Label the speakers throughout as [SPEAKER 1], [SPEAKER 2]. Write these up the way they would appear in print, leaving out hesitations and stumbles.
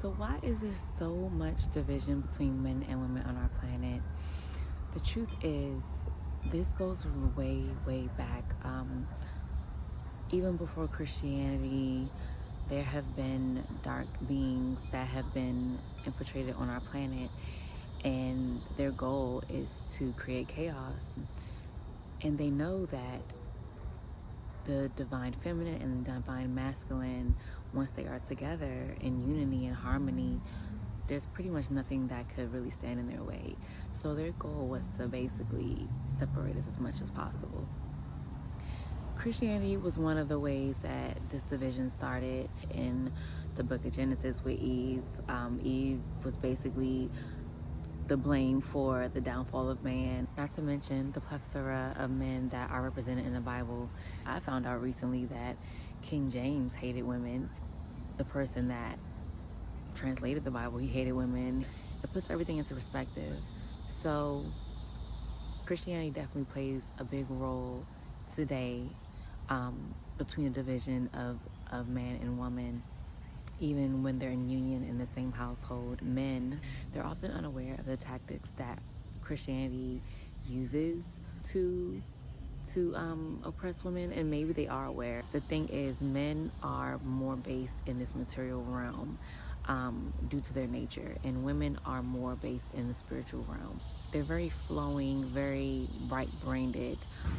[SPEAKER 1] So why is there so much division between men and women on our planet? The truth is, this goes way, way back. Even before Christianity, there have been dark beings that have been infiltrated on our planet, and their goal is to create chaos. And they know that the divine feminine and the divine masculine, once they are together in unity and harmony, there's pretty much nothing that could really stand in their way. So their goal was to basically separate us as much as possible. Christianity was one of the ways that this division started in the book of Genesis with Eve. Eve was basically the blame for the downfall of man, not to mention the plethora of men that are represented in the Bible. I found out recently that King James hated women. The person that translated the Bible, he hated women. It puts everything into perspective. So Christianity definitely plays a big role today, between the division of man and woman. Even when they're in union in the same household, men, they're often unaware of the tactics that Christianity uses to oppress women, and maybe they are aware. The thing is, men are more based in this material realm, due to their nature, and women are more based in the spiritual realm. They're very flowing, very bright-brained,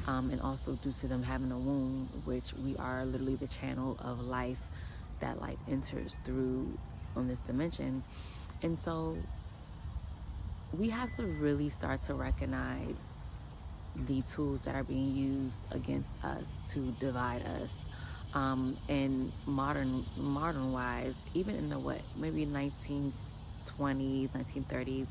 [SPEAKER 1] and also due to them having a womb, which we are literally the channel of life that life enters through on this dimension. And so we have to really start to recognize the tools that are being used against us to divide us. And modern wise, even in the maybe 1920s, 1930s,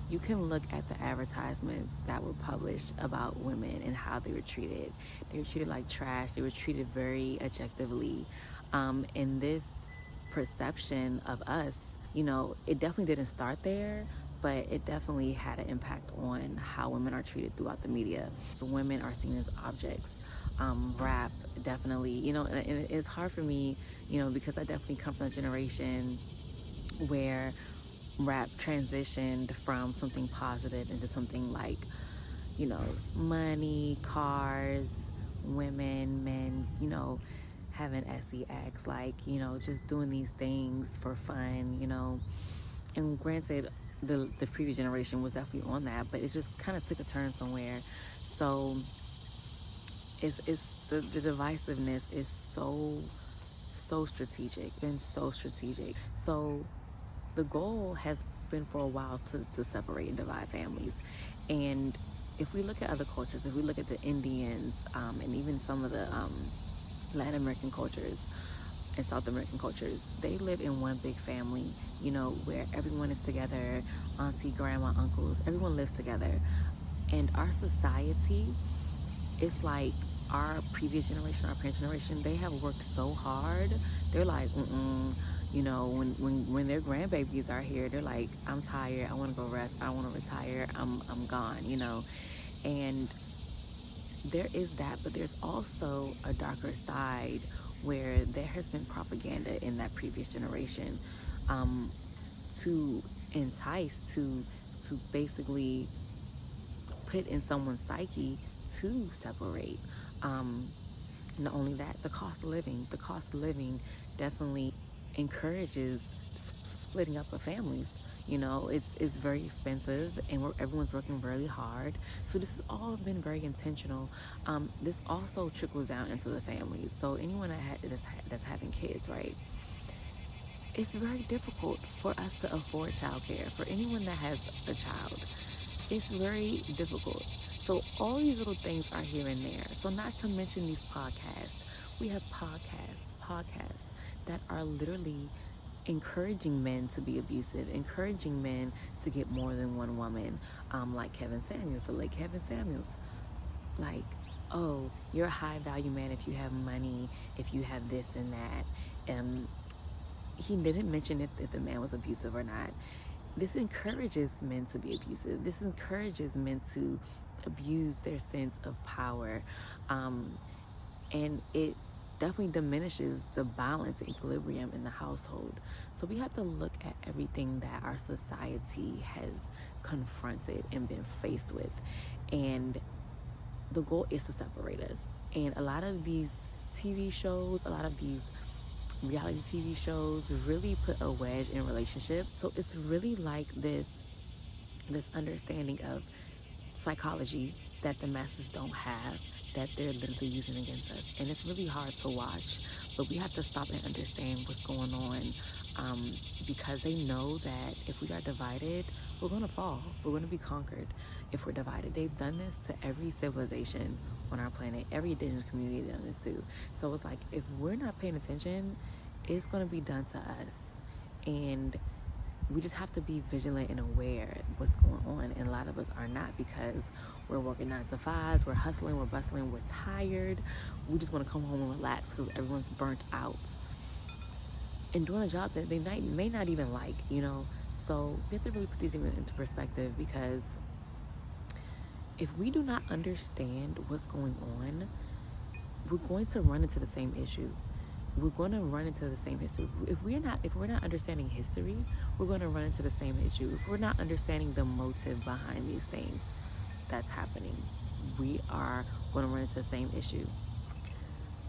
[SPEAKER 1] you can look at the advertisements that were published about women and how they were treated. They were treated like trash. They were treated very objectively. And this perception of us, it definitely didn't start there, but it definitely had an impact on how women are treated throughout the media. So women are seen as objects. Rap, definitely, and it's hard for me, because I definitely come from a generation where rap transitioned from something positive into something like, money, cars, women, men, having sex, like, just doing these things for fun, and granted, the previous generation was definitely on that, but it just kind of took a turn somewhere. So it's the divisiveness is so strategic, been so strategic. So the goal has been for a while to separate and divide families. And if we look at other cultures, if we look at the Indians, and even some of the Latin American cultures and South American cultures, they live in one big family, where everyone is together, auntie, grandma, uncles, everyone lives together. And our society, it's like our previous generation, our parents' generation, they have worked so hard. They're like, when their grandbabies are here, they're like, I'm tired, I want to go rest, I want to retire, I'm gone, And there is that, but there's also a darker side where there has been propaganda in that previous generation, to entice, to basically put in someone's psyche to separate. Not only that, the cost of living definitely encourages splitting up of families. It's very expensive, and everyone's working really hard. So this has all been very intentional. This also trickles down into the families. So anyone that's having kids, right? It's very difficult for us to afford childcare. For anyone that has a child, it's very difficult. So all these little things are here and there. So not to mention these podcasts. We have podcasts that are literally encouraging men to be abusive, encouraging men to get more than one woman, like Kevin Samuels, the late Kevin Samuels. Like, oh, you're a high value man if you have money, if you have this and that. He didn't mention if the man was abusive or not. This encourages men to be abusive. This encourages men to abuse their sense of power. And it definitely diminishes the balance and equilibrium in the household. So we have to look at everything that our society has confronted and been faced with. And the goal is to separate us. And a lot of these TV shows, a lot of these reality TV shows really put a wedge in relationships. So it's really like this understanding of psychology that the masses don't have, that they're literally using against us. And it's really hard to watch, but we have to stop and understand what's going on, because they know that if we are divided, we're going to fall. We're going to be conquered if we're divided. They've done this to every civilization on our planet. Every indigenous community done this too. So it's like, if we're not paying attention, it's going to be done to us. And we just have to be vigilant and aware of what's going on. And a lot of us are not, because we're working 9 to 5s, we're hustling, we're bustling, we're tired. We just want to come home and relax because everyone's burnt out and doing a job that they may not even like, you know. So we have to really put these things into perspective, because if we do not understand what's going on, we're going to run into the same issue. We're going to run into the same issue. If we're not understanding history, we're going to run into the same issue. If we're not understanding the motive behind these things that's happening, we are going to run into the same issue.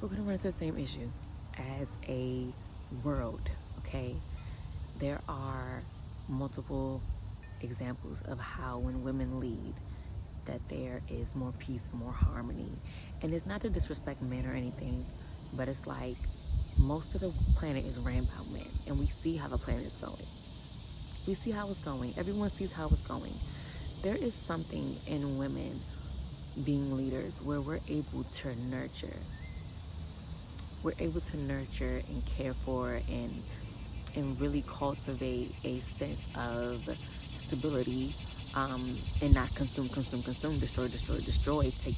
[SPEAKER 1] We're going to run into the same issue as a world, okay? There are multiple examples of how when women lead, that there is more peace and more harmony. And it's not to disrespect men or anything, but it's like, most of the planet is ran by men, and we see how the planet is going. We see how it's going. Everyone sees how it's going. There is something in women being leaders where we're able to nurture. We're able to nurture and care for and really cultivate a sense of stability, and not consume, destroy, take.